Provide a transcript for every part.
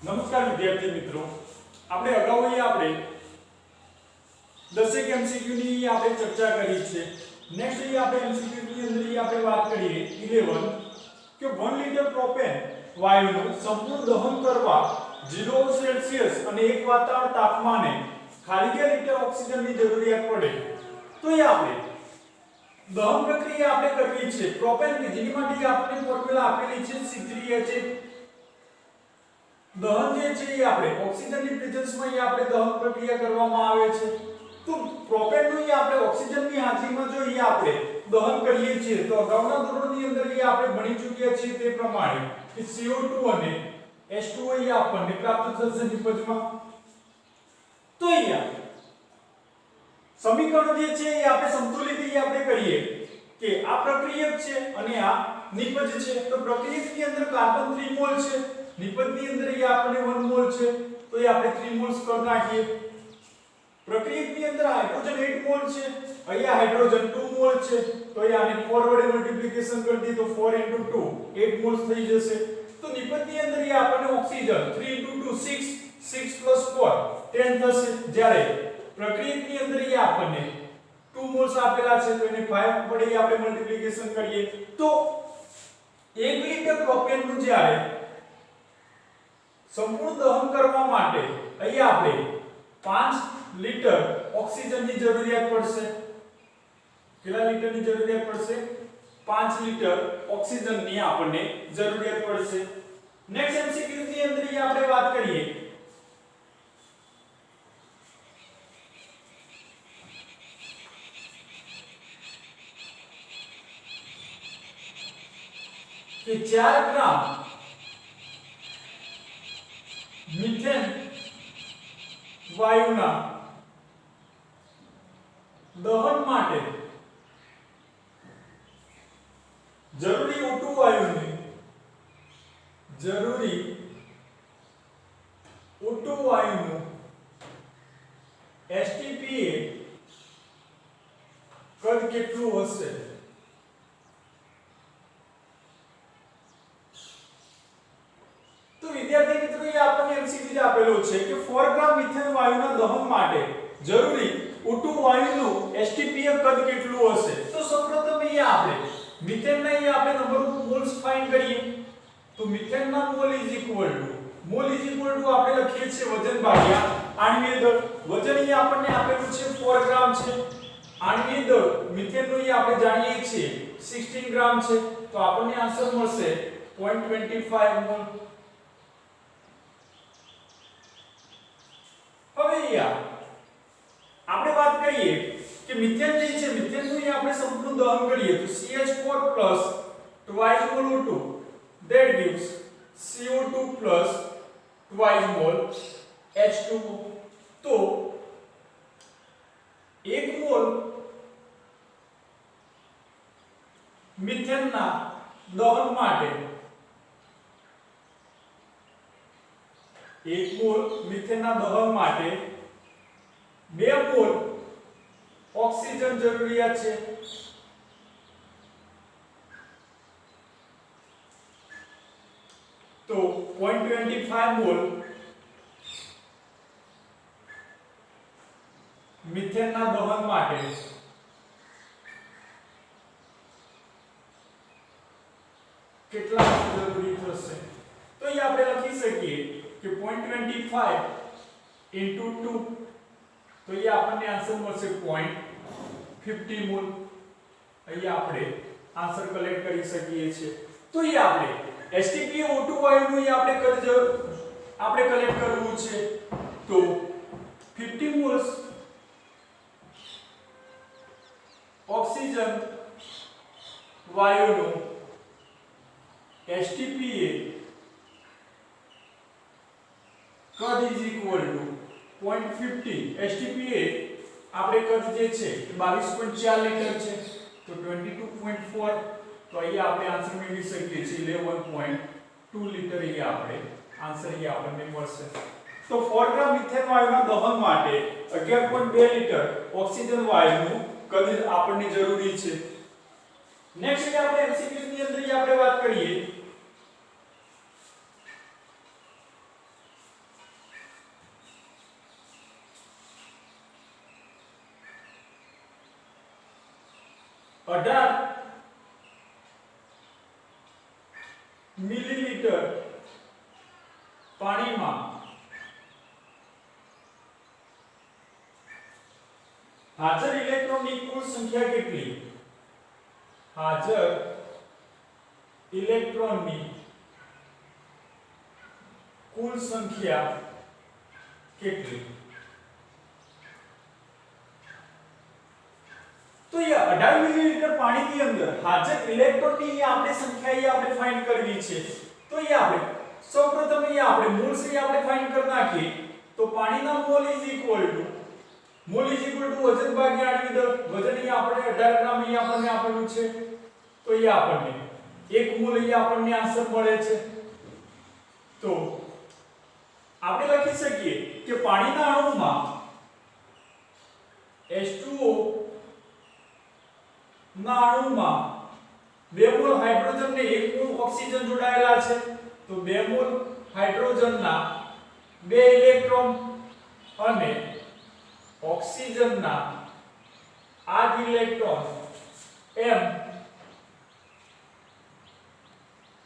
નમસ્કાર વિદ્યાર્થી મિત્રો, આપણે અગાઉ આપણે 10 એમસીક્યુ ની આપણે ચર્ચા કરી છે. નેક્સ્ટ આપણે એમસીક્યુ ની અંદર આપણે વાત કરીએ 11 કે 1 લિટર પ્રોપેન વાયુનું સંપૂર્ણ દહન કરવા 0 સેલ્સિયસ અને 1 વાતાવરણ તાપમાને ખાલી કે લિટર ઓક્સિજનની જરૂરિયાત પડે તો એ આપણે દહન પ્રક્રિયા આપણે કરવી છે. પ્રોપેન કે જેની માટે આપણે ફોર્મ્યુલા આપેલી છે C3H8. દહન જે છે એ આપણે ઓક્સિજનની પ્રેઝન્સમાં એ આપણે દહન પ્રક્રિયા કરવામાં આવે છે. તો પ્રોપેનનું આપણે ઓક્સિજનની હાજરીમાં જો એ આપણે દહન કરીએ છીએ તો અગાઉના ધોરણની અંદર એ આપણે ભણી ચૂક્યા છીએ તે પ્રમાણે કે CO2 અને H2O એ આપણને પ્રાપ્ત થશે નિપજમાં. તો અહીંયા સમીકરણ જે છે એ આપણે સંતુલિત આપણે કરીએ કે આ પ્રક્રિયક છે અને આ નિપજ છે. તો પ્રક્રિયકની અંદર કાર્બન 3 મોલ છે, નિપજની અંદર એ આપણે 1 મોલ છે, તો એ આપણે 3 મોલ્સ કરી નાખીએ. પ્રક્રિયકની અંદર હાઇડ્રોજન 8 મોલ છે, અહીંયા હાઇડ્રોજન 2 મોલ છે, તો એ આને 4 વડે મલ્ટીપ્લિકેશન કરી દી તો 4 2 8 મોલ્સ થઈ જશે. તો નિપજની અંદર એ આપણને ઓક્સિજન 3 2 6 6 4 10 થશે. જ્યારે પ્રક્રિયકની અંદર એ આપણને 2 મોલ્સ આપેલા છે તો એને 5 વડે આપણે મલ્ટીપ્લિકેશન કરીએ તો 1 લિટર પ્રોપેનનું જ્યારે સંપૂર્ણ દહન કરવા માટે અહીંયા આપણે 5 લિટર ઓક્સિજનની જરૂરિયાત પડશે. કેટલા લિટરની જરૂરિયાત પડશે? 5 લિટર ઓક્સિજનની આપણને જરૂરિયાત પડશે. નેક્સ્ટ એમસીક્યુ ની અંદર આપણે વાત કરીએ કે 4 ગ્રામ મીથેન વાયુના દહન માટે જરૂરી O2 વાયુનું STPA કદ કેટલું હશે? તો વિદ્યાર્થી મિત્રો એ આપણને એમસીક્યુ આપેલો છે કે 4 ગ્રામ મિથેન વાયુના દહન માટે જરૂરી O2 વાયુનું STPA કદ કેટલું હશે? તો સૌપ્રથમ અહીંયા આપણે મિથેનના અહીંયા આપણે નંબર ઓફ મોલ્સ ફાઇન્ડ કરીએ. તો મિથેનના મોલ આપણે લખીએ છીએ વજન ભાગ્યા આણ્વીય દળ. વજન અહીંયા આપણને આપેલું છે 4 ગ્રામ છે. આણ્વીય દળ મિથેનનું અહીંયા આપણે જાણીએ છીએ 16 ગ્રામ છે. તો આપણને આન્સર મળશે 0.25 મોલ. હવે અહીંયા આપણે વાત કરીએ કે મિથેન જે છે મિથેનનું આપણે સંપૂર્ણ દહન કરીએ તો CH4 twice mol O2 that gives CO2 twice mol H2O. તો 1 મોલ મિથેનના દહન માટે 1 મોલ મિથેનના દહન માટે 2 મોલ ઓક્સિજન જરૂરિયાત છે. તો 0.25 મોલ મિથેનના દહન માટે કેટલા જરૂરી થશે? તો એ આપણે લખી શકીએ કે 0.25 into 2 તો એ આપણને આન્સર મળશે 0.50 મોલ. અહીંયા આપણે આન્સર કલેક્ટ કરી શકીએ છીએ. તો એ આપણે STPA O2 વાયુનું આપણે કલેક્ટ કરવું છે. તો 50 મોલ્સ ઓક્સિજન વાયુનું STPA કદ ઇઝ ઇક્વલ ટુ 0.50. STPA આપણે કદ જે છે 22.4 લિટર છે તો 22.4 તો અહીંયા આપણે આન્સર મેળવી શકીએ છીએ 11.2 લિટર. અહીંયા આપણે આન્સર અહીંયા આપણને મળશે. તો 4 ગ્રામ મિથેન વાયુના દહન માટે 11.2 લિટર ઓક્સિજન વાયુનું કદ આપણને જરૂરી છે. નેક્સ્ટ આપણે એમસીક્યુ ની અંદર આપણે વાત કરીએ મિલીલીટર પાણીમાં હાજર ઇલેક્ટ્રોનની કુલ સંખ્યા કેટલી? હાજર ઇલેક્ટ્રોનની કુલ સંખ્યા કેટલી? तो ये 18 मिलीलीटर पानी की अंदर हाजर इलेक्ट्रॉन की આપણે સંખ્યા ये આપણે फाइंड करवी છે। तो ये આપણે સૌપ્રથમ ये આપણે મોલ से આપણે फाइंड कर નાખી। तो પાણીના મોલ इज इक्वल टू वजन ભાગ્યા આણ્વિક દળ। વજન ये આપણે 18 ગ્રામ ये આપણને આપેલું છે। તો ये આપણને 1 મોલ ये આપણને આન્સર મળે છે। તો આપણે લખી શકીએ કે પાણીના અણુમાં H2O ના અણુમાં 2 મોલ હાઇડ્રોજન ને 1 મોલ ઓક્સિજન જોડાયેલા છે। તો 2 મોલ હાઇડ્રોજનના 2 ઇલેક્ટ્રોન અને ઓક્સિજનના 8 ઇલેક્ટ્રોન એમ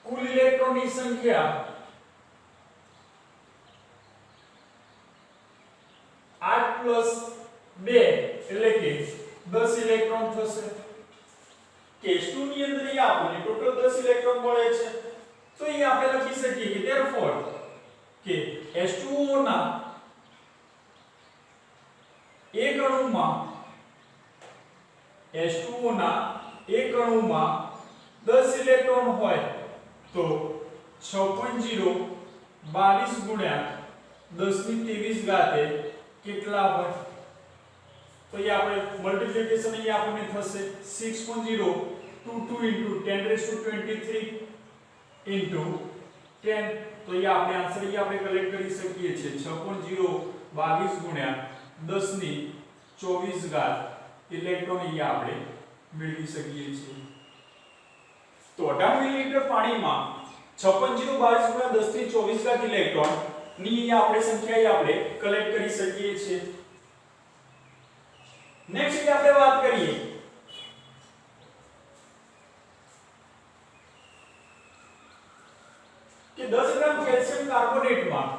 કુલ ઇલેક્ટ્રોનની સંખ્યા 8 + 2 એટલે કે 10 ઇલેક્ટ્રોન થશે। કેસ 2 ની અંદર ये આપણને ટોટલ 10 ઇલેક્ટ્રોન મળે છે। તો ये આપણે લખી શકીએ કે therefore કે H2O ના એક અણુમાં H2O ના એક અણુમાં 10 ઇલેક્ટ્રોન હોય તો 6.0 22 ગુણ્યા 1023 ઘાતે કેટલા હોય? तो ये આપણે મલ્ટીપ્લિકેશન ये આપણને થશે 6.022 * 1023 * 10। तो ये આપણે આન્સર ये આપણે કલેક્ટ કરી શકીએ છે 6.022 ગુણ્યા 10 ની 24 ઘાત ઇલેક્ટ્રોન ये આપણે મેળવી શકીએ છીએ। તો 18 મિલીલીટર પાણીમાં 6.022 ગુણ્યા 10 ની 24 ઘાત ઇલેક્ટ્રોન ની આપણે સંખ્યા ये આપણે કલેક્ટ કરી શકીએ છીએ। नेक्स्ट की આપણે વાત કરીએ કે 10 ગ્રામ કેલ્શિયમ કાર્બોનેટમાં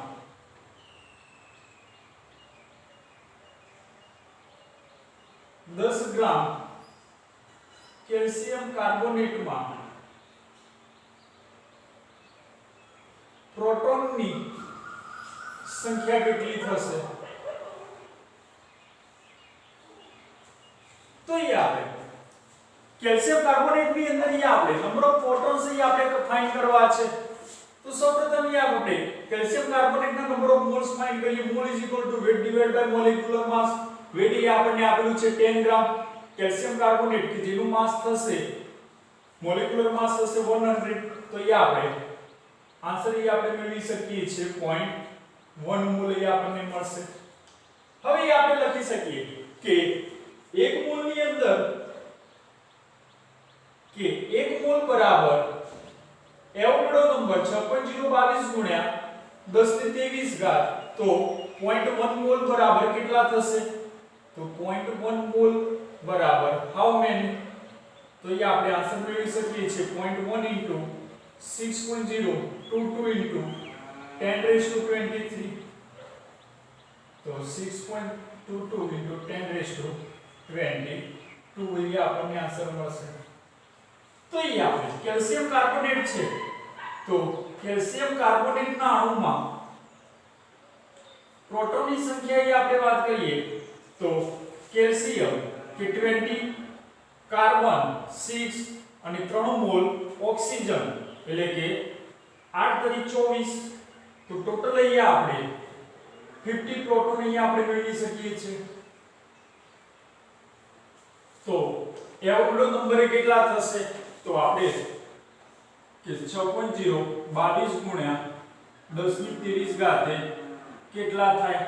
10 ગ્રામ કેલ્શિયમ કાર્બોનેટમાં પ્રોટોનની સંખ્યા કેટલી થશે? तो ये આપણે કેલ્શિયમ કાર્બોનેટ ની અંદર ये આપણે નંબર ઓફ પ્રોટોન્સ ये આપણે ફાઇન્ડ કરવા છે। તો સૌપ્રથમ ये આપણે કેલ્શિયમ કાર્બોનેટ ના નંબર ઓફ મોલ્સ ફાઇન્ડ કરીએ। Mole is equal to weight divide by molecular mass. Weight ये આપણને આપેલું છે 10 ગ્રામ કેલ્શિયમ કાર્બોનેટ કે જેનું માસ થશે મોલેક્યુલર માસ થશે 100। તો ये આપણે આન્સર ये આપણે મેળવી શકીએ છે 0.1 મોલ ये આપણને મળશે। હવે ये આપણે લખી શકીએ કે एक मोल ની અંદર કે 1 મોલ બરાબર એવોગાડ્રો નંબર 6.022 ગુણ્યા 1023 ઘાત। તો 0.1 મોલ બરાબર કેટલા થશે? તો 0.1 મોલ બરાબર હાઉ મેની? તો ये આપણે આન્સર મેળવી શકીએ છે 0.1 * 6.022 * 1023। તો 6.22 * 1022 ये આપણને આન્સર મળશે। તો ये આપણે કેલ્શિયમ કાર્બોનેટ છે તો કેલ્શિયમ કાર્બોનેટના અણુમાં પ્રોટોનની સંખ્યા ये આપણે વાત કરીએ તો કેલ્શિયમ કે 20 કાર્બન 6 અને 3 મોલ ઓક્સિજન એટલે કે 8 * 24 તો ટોટલ ये આપણે 50 પ્રોટોન ये આપણે મેળવી શકીએ છીએ। तो એવોગાડ્રો નંબરે કેટલા થશે? તો આપણે કે 6.022 ગુણ્યા 1023 ઘાતે કેટલા થાય?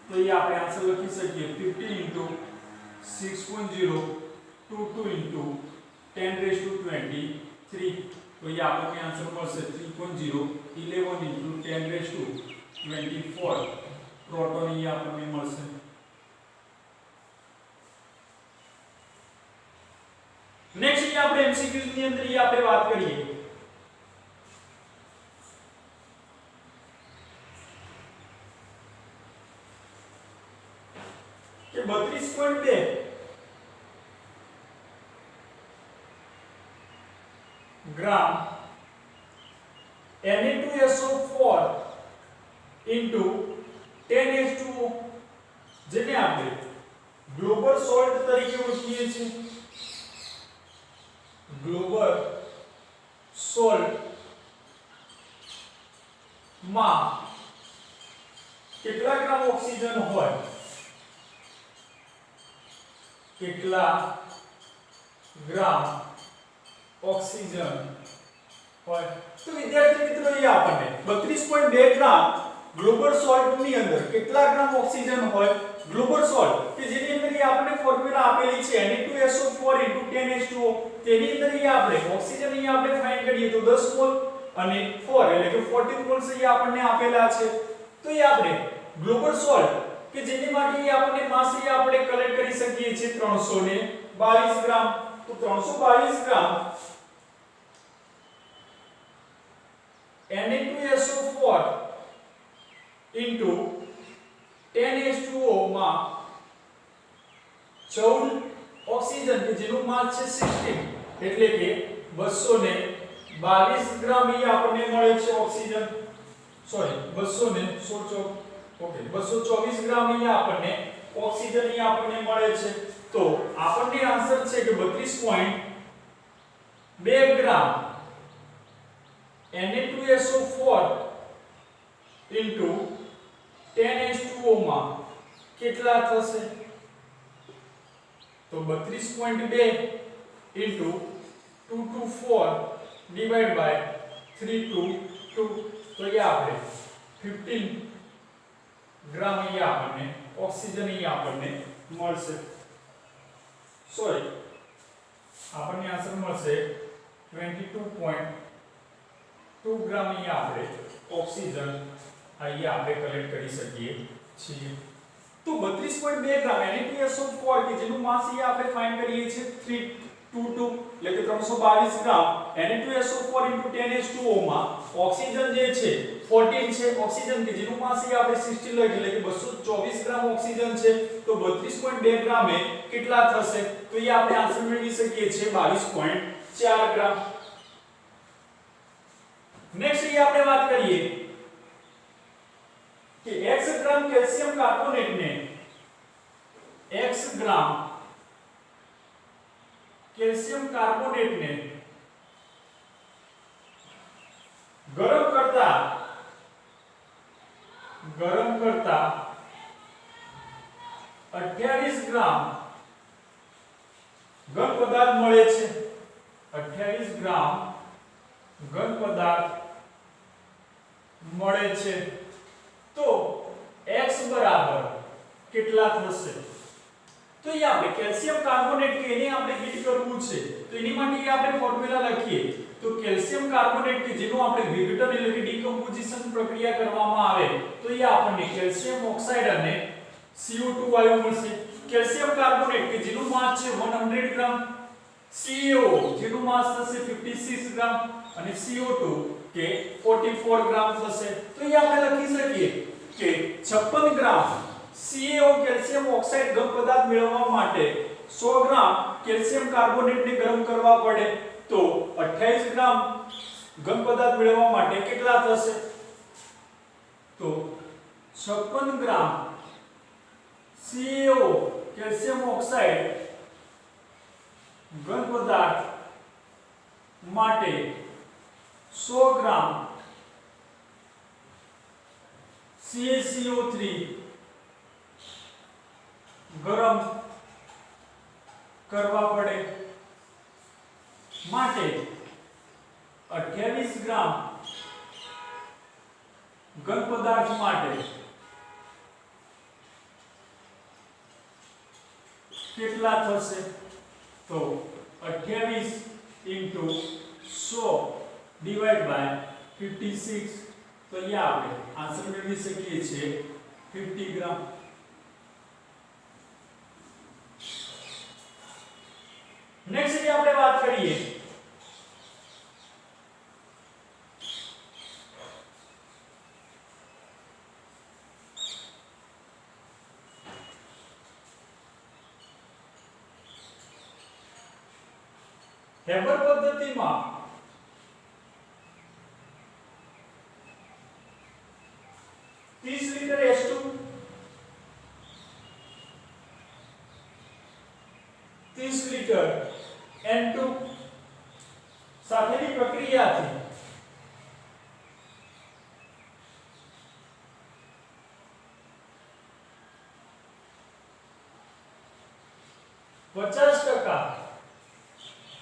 તો ये આપણે આન્સર લખી શકીએ 50 * 6.022 * 1023। તો ये આપણને આન્સર મળશે 3.011 * 1024 પ્રોટોન ये આપણને મળશે। नेक्स्ट ये આપણે एमसीक्यूज ની અંદર ये આપણે વાત કરીએ 32.2 ગ્રામ Na2SO4 into 10H2O જેને આપણે ગ્લોબલ સોલ્ટ તરીકે ઓળખીએ છીએ ગ્લોબલ સોલ્ટ માં કેટલા ગ્રામ ઓક્સિજન હોય કેટલા ગ્રામ ઓક્સિજન હોય તો વિદ્યાર્થી મિત્રો એ આપણને 32.2 ગ્રામ ગ્લોબલ સોલ્ટ ની અંદર કેટલા ગ્રામ ઓક્સિજન હોય ગ્લોબલ સોલ્ટ કે જેની અંદર એ આપણને ફોર્મ્યુલા આપેલી છે Na2SO4 10H2O તેની અંદર એ આપણે ઓક્સિજન અહીંયા આપણે ફાઇન્ડ કરીએ તો 10 મોલ અને 4 એટલે કે 14 મોલ્સ અહીંયા આપણને આપેલા છે તો એ આપણે ગ્લોબલ સોલ્ટ કે જેની માટે એ આપણને માસ એ આપણે કલેક્ટ કરી શકીએ છીએ 322 ગ્રામ તો 322 ગ્રામ Na2SO4 into 10H2O માં 14 ઓક્સિજન કે જેનું માસ છે 16 એટલે કે 222 ગ્રામ એ આપણને મળે છે ઓક્સિજન સોરી 224 ગ્રામ એ આપણને ઓક્સિજન એ આપણને મળે છે તો આપણને આન્સર છે કે 32.2 ગ્રામ Na2SO4 into 10H2O માં કેટલા થશે તો 32.2 into 224 divided by 322 તો ये આપણે 15 ગ્રામ એ આપણને ઓક્સિજન એ આપણને મળશે સોરી આપણને આન્સર મળશે 22.2 ગ્રામ એ આપણે ઓક્સિજન અહીંયા આપણે કલેક્ટ કરી શકીએ છીએ તો 32.2 ગ્રામ Na2SO4 કે જેનું માસ એ આપણે ફાઇન્ડ કરીએ છીએ 322 એટલે કે 322 ગ્રામ Na2SO4 10H2O માં ઓક્સિજન જે છે 14 છે ઓક્સિજન કે જેનું માસ એ આપણે 16 લખી એટલે કે 224 ગ્રામ ઓક્સિજન છે તો 32.2 ગ્રામે કેટલા થશે તો એ આપણે આન્સર મેળવી શકીએ છીએ 22.4 ગ્રામ નેક્સ્ટ એ આપણે વાત કરીએ कि x ग्राम कैल्शियम कार्बोनेट ने x ग्राम कैल्शियम कार्बोनेट ने गरम करता 28 ग्राम घन पदार्थ મળે છે 28 ગ્રામ ઘન પદાર્થ મળે છે तो x बराबर કેટલા થશે તો એ આપણે કેલ્શિયમ કાર્બોનેટ કે એને આપણે હીટ કરવું છે તો એની માટે આપણે ફોર્મ્યુલા લખીએ તો કેલ્શિયમ કાર્બોનેટ કે જેનો આપણે વિઘટન એટલે કે ડીકમ્પોઝિશન પ્રક્રિયા કરવામાં આવે તો એ આપણને કેલ્શિયમ ઓક્સાઇડ અને CO2 વાયુ મળશે કેલ્શિયમ કાર્બોનેટ કે જેનું માસ છે 100 ગ્રામ CaO જેનું માસ થશે 56 ગ્રામ અને CO2 કે 44 ગ્રામ થશે તો એ આપણે લખી શકીએ કે 56 ગ્રામ CaO કેલ્શિયમ ઓક્સાઇડ ઘન પદાર્થ મેળવવા માટે 100 ગ્રામ કેલ્શિયમ કાર્બોનેટ ને ગરમ કરવા પડે તો 28 ગ્રામ ઘન પદાર્થ મેળવવા માટે કેટલા થશે તો 56 ગ્રામ CaO કેલ્શિયમ ઓક્સાઇડ ઘન પદાર્થ માટે 100 ग्राम CaCO3 गरम करवा पड़े माटे 28 ग्राम घन पदार्थ माटे કેટલા થશે તો 28 into 100 डिवाइड बाय 56 तो ये આપણે આન્સર મેળવી શકીએ છીએ 50 ગ્રામ નેક્સ્ટ જે આપણે વાત કરીએ હેબર પદ્ધતિમાં 30 લિટર H2 30 લિટર N2 સાથેની પ્રક્રિયાથી 50%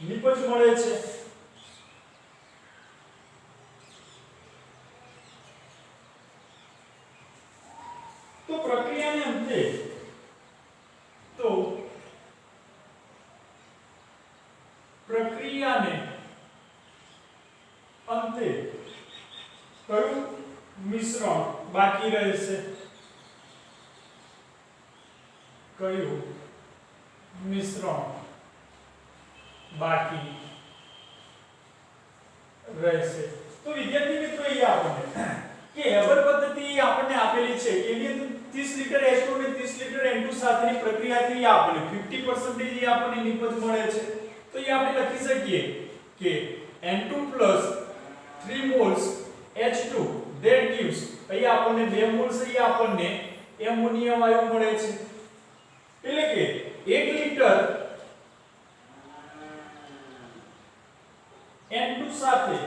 નિપજ મળે છે. તો પ્રક્રિયાને અંતે કયું મિશ્રણ બાકી રહેશે? કયું મિશ્રણ બાકી રહેશે? તો વિદ્યાર્થી મિત્રો અહીંયા આપણને કે હેબર પદ્ધતિ આપણને આપેલી છે કે એની અંદર 30 લિટર H2 અને 30 લિટર N2 સાથેની પ્રક્રિયાથી આપણને 50% આપણને નિપજ મળે છે. તો એ આપણે લખી શકીએ કે N2 3 moles H2 that gives અહીંયા આપણને 2 moles અહીંયા આપણને એમોનિયા વાયુ મળે છે. એટલે કે 1 લિટર N2 સાથે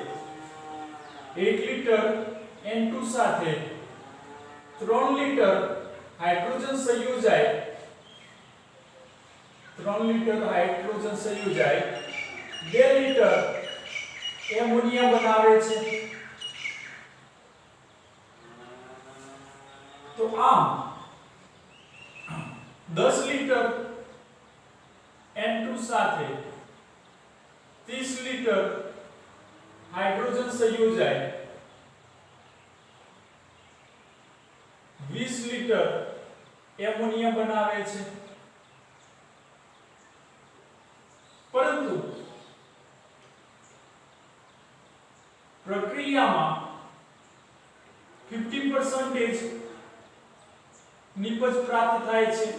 1 લિટર N2 સાથે 3 લિટર હાઇડ્રોજન સંયોજાય 3 લિટર હાઇડ્રોજન સંયોજાય 2 લિટર એમોનિયા બનાવે છે. તો આમ 10 લિટર N2 સાથે 30 લિટર હાઇડ્રોજન સંયોજાય 20 લિટર એમોનિયા બનાવે છે. પરંતુ પ્રક્રિયામાં 50% નિપજ પ્રાપ્ત થાય છે.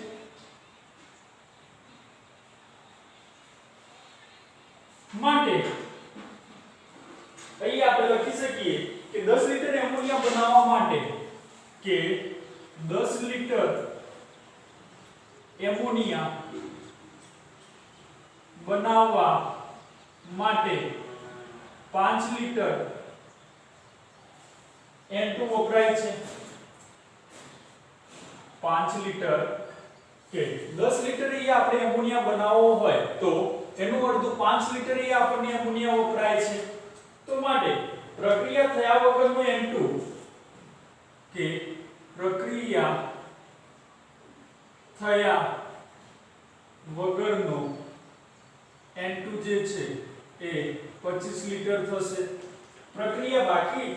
માટે અહીં આપણે લખી શકીએ કે 10 લિટર એમોનિયા બનાવવા માટે કે 10 લિટર એમોનિયા બનાવવા માટે 5 લિટર N2 વપરાય છે. 5 લિટર કે 10 લિટર એ આપણે એમોનિયા બનાવવો હોય તો એનું અડધું 5 લિટર એ આપણને એમોનિયા વપરાય છે. તો માટે પ્રક્રિયા થયા વગરનો N2 કે પ્રક્રિયા થયા વગરનો N2 જે છે એ 25 લિટર થશે. પ્રક્રિયા બાકી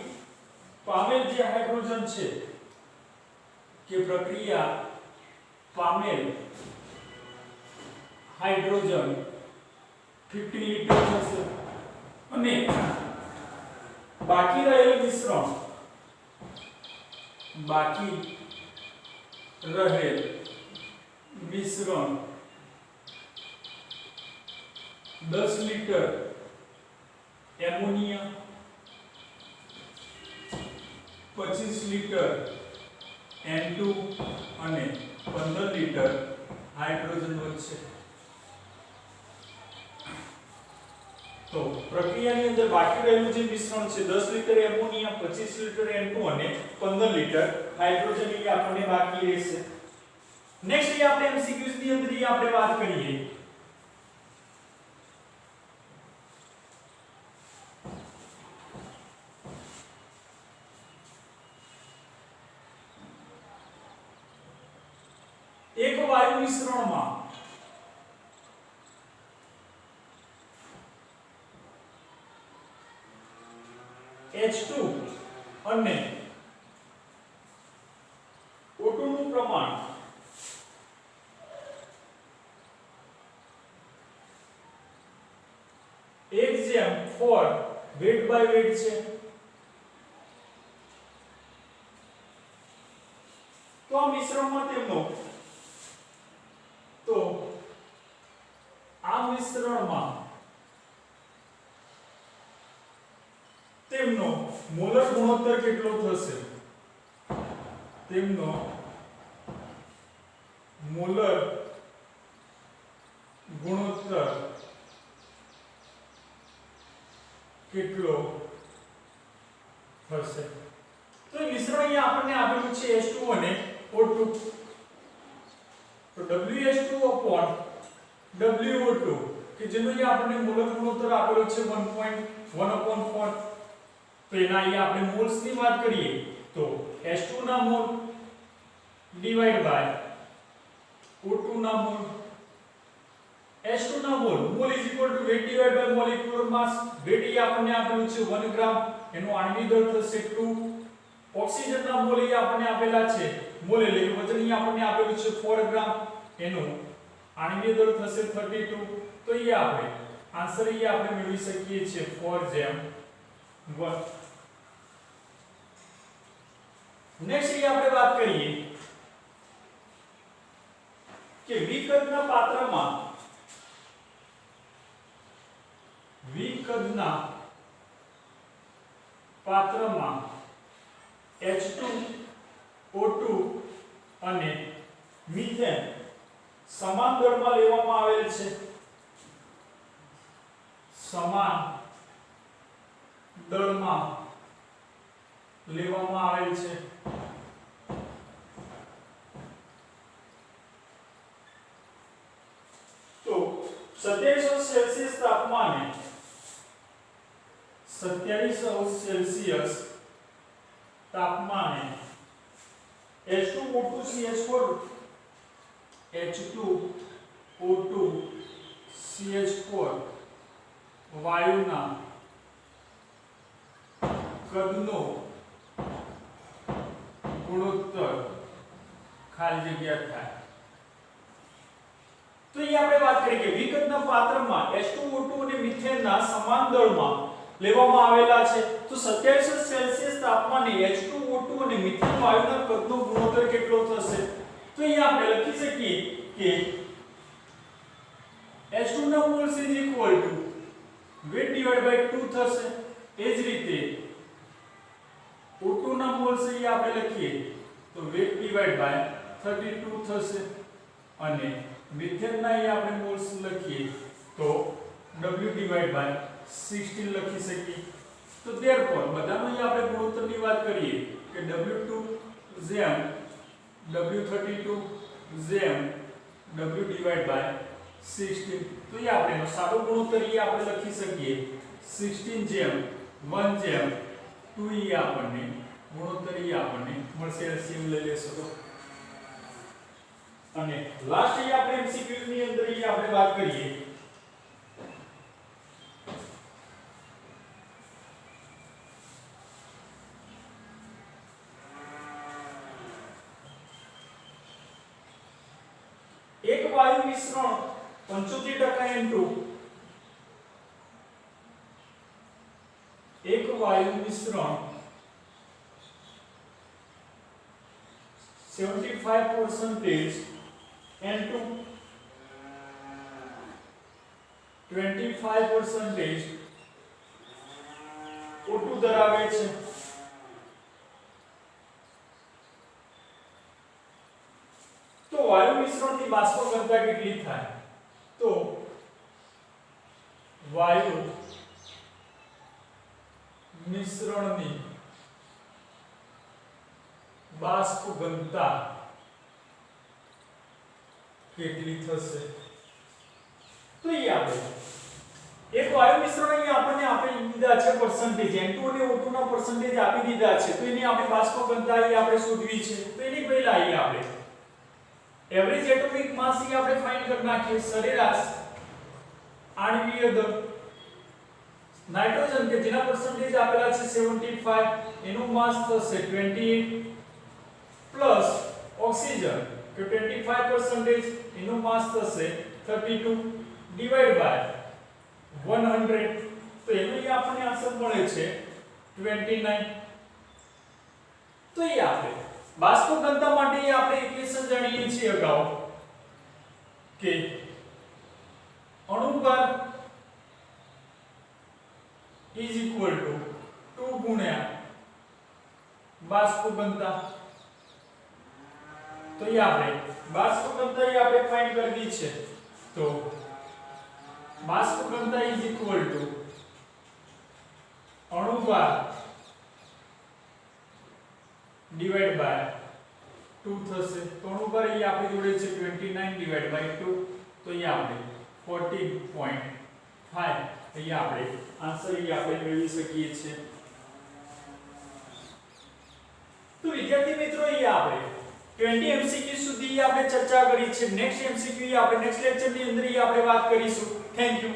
પામેલ જે હાઇડ્રોજન છે કે પ્રક્રિયા પામેલ હાઇડ્રોજન 50 લિટર થશે અને બાકી રહેલ મિશ્રણ મિશ્રણ 10 લિટર એમોનિયા 25 લિટર N2 અને 15 લિટર હાઇડ્રોજન વધશે. તો પ્રક્રિયાની અંદર બાકી રહેલું જે મિશ્રણ છે 10 લિટર એમોનિયા 25 લિટર N2 અને 15 લિટર હાઇડ્રોજન એ આપણને બાકી રહેશે. નેક્સ્ટ એ આપણે MCQs ની અંદર એ આપણે વાત કરીએ એક વાયુ મિશ્રણમાં H2 અને O2 નું પ્રમાણ 1:4 weight by weight છે. તો આ મિશ્રણમાં તેમનો તો આ મિશ્રણમાં તેમનો મોલર ગુણોત્તર કેટલો થશે? તેમનો મોલર ગુણોત્તર કેટલો થશે? તો એ મિશ્રણ અહીંયા આપણને આપેલું છે H2 અને O2. તો WH2/WO2 કે જેનો અહીંયા આપણને મોલર ગુણોત્તર આપેલો છે 1.1/4. તો એના અહીંયા આપણે મોલ્સ ની વાત કરીએ તો H2 ના મોલ ડિવાઇડ બાય O2 ના મોલ. H2 ના mole is equal to weight divide by molecular mass. Weight એ આપણને આપેલું છે 1 ગ્રામ, એનો આણ્વિક દળ થશે 2. ઓક્સિજન ના મોલ એ આપણને આપેલા છે મોલ એટલે કે વજન એ આપણને આપેલું છે 4 ગ્રામ, એનું આણ્વિક દળ થશે 32. તો એ આપણે આન્સર એ આપણે મેળવી શકીએ છીએ 4:1. નેક્સ્ટ એ આપણે વાત કરીએ કે વિકદના પાત્રમાં H2, O2 અને મિથેન સમાન દળમાં લેવામાં આવેલ છે. સમાન દળમાં લેવામાં આવેલ છે. તો 27 સેલ્સિયસ તાપમાને 27 સેલ્સિયસ તાપમાને H2O2CH4 H2O2CH4 વાયુના કદનો ગુણોત્તર ખાલી જગ્યા થાય. તો એ આપણે વાત કરી કે વિકદના પાત્રમાં H2O2 અને મિથેનના સમાન દળમાં લેવામાં આવેલા છે. તો 27 સેલ્સિયસ તાપમાને H2O2 અને મિથેન વાયુના કદનો ગુણોત્તર કેટલો થશે? તો અહીંયા આપણે લખી શકીએ કે H2 ના moles is equal to weight divide by 2 થશે. એ જ રીતે O2 ના મોલ્સ અહીંયા આપણે લખીએ તો વેટ ડિવાઇડ બાય 32 થશે અને મિથેન ના અહીંયા આપણે મોલ્સ લખીએ તો W ડિવાઇડ બાય 16 લખી શકીએ. તો therefore બધાનો અહીંયા આપણે ગુણોત્તરની વાત કરીએ કે W2 જેમ W32 જેમ W ડિવાઇડ બાય 16. તો એ આપણે સાદો ગુણોત્તર એ આપણે લખી શકીએ 16 જેમ 1 જેમ 2 એ આપણને ગુણોત્તર એ આપણને મળશે. એલસીએમ લઈ લેશો તો. અને લાસ્ટ એ આપણે એમસીક્યુ ની અંદર એ આપણે વાત કરીએ એક વાયુ મિશ્રણ 75% N2 એક વાયુ મિશ્રણ 75% N2 25% O2 ધરાવે છે. તો વાયુ મિશ્રણની બાષ્પ ઘનતા કેટલી થાય? તો વાયુ મિશ્રણની બાષ્પ ઘનતા કેટલી થશે? તો એ આપણે એક વાયુ મિશ્રણ અહીં આપણને આપી દીધા છે પરસેન્ટેજ N2 અને O2 ના પરસેન્ટેજ આપી દીધા છે. તો એની આપણે બાષ્પ ઘનતા એ આપણે શોધવી છે. તો એની પહેલા અહીં આપણે એવરેજ એટોમિક માસ એ આપણે ફાઇન્ડ કરી નાખીએ. સરેરાશ આણ્વિય દળ નાઇટ્રોજન કે જેના પરસેન્ટેજ આપેલા છે 75 એનું માસ થશે 28 પ્લસ ઓક્સિજન કે 25% એનું માસ થશે 32 ડિવાઇડ બાય 100. તો એનું આપણને આન્સર મળે છે 29. તો એ આપણે બાષ્પ ઘનતા માટે આપણે ઇક્વેશન જાણીએ છીએ અગાઉ કે અણુભાર is equal to 2 ગુણ્યા બાષ્પ ઘનતા, તો એ આપણે બાષ્પ ઘનતા એ આપણે ફાઇન્ડ કરવી છે, તો બાષ્પ ઘનતા ઇઝ ઇક્વલ ટુ અણુભાર ડિવાઇડ બાય 2 થશે, તો અણુભાર એ આપણી જોડે છે 29 ડિવાઇડ બાય 2, તો એ આપણે 14.5 અહીંયા આપણે આન્સર એ આપણે મેળવી શકીએ છીએ। તો વિદ્યાર્થી મિત્રો એ આપણે 20 MCQ સુધી આપણે ચર્ચા કરી છે। નેક્સ્ટ MCQ આપણે નેક્સ્ટ લેક્ચરની અંદર આપણે વાત કરીશું। Thank you.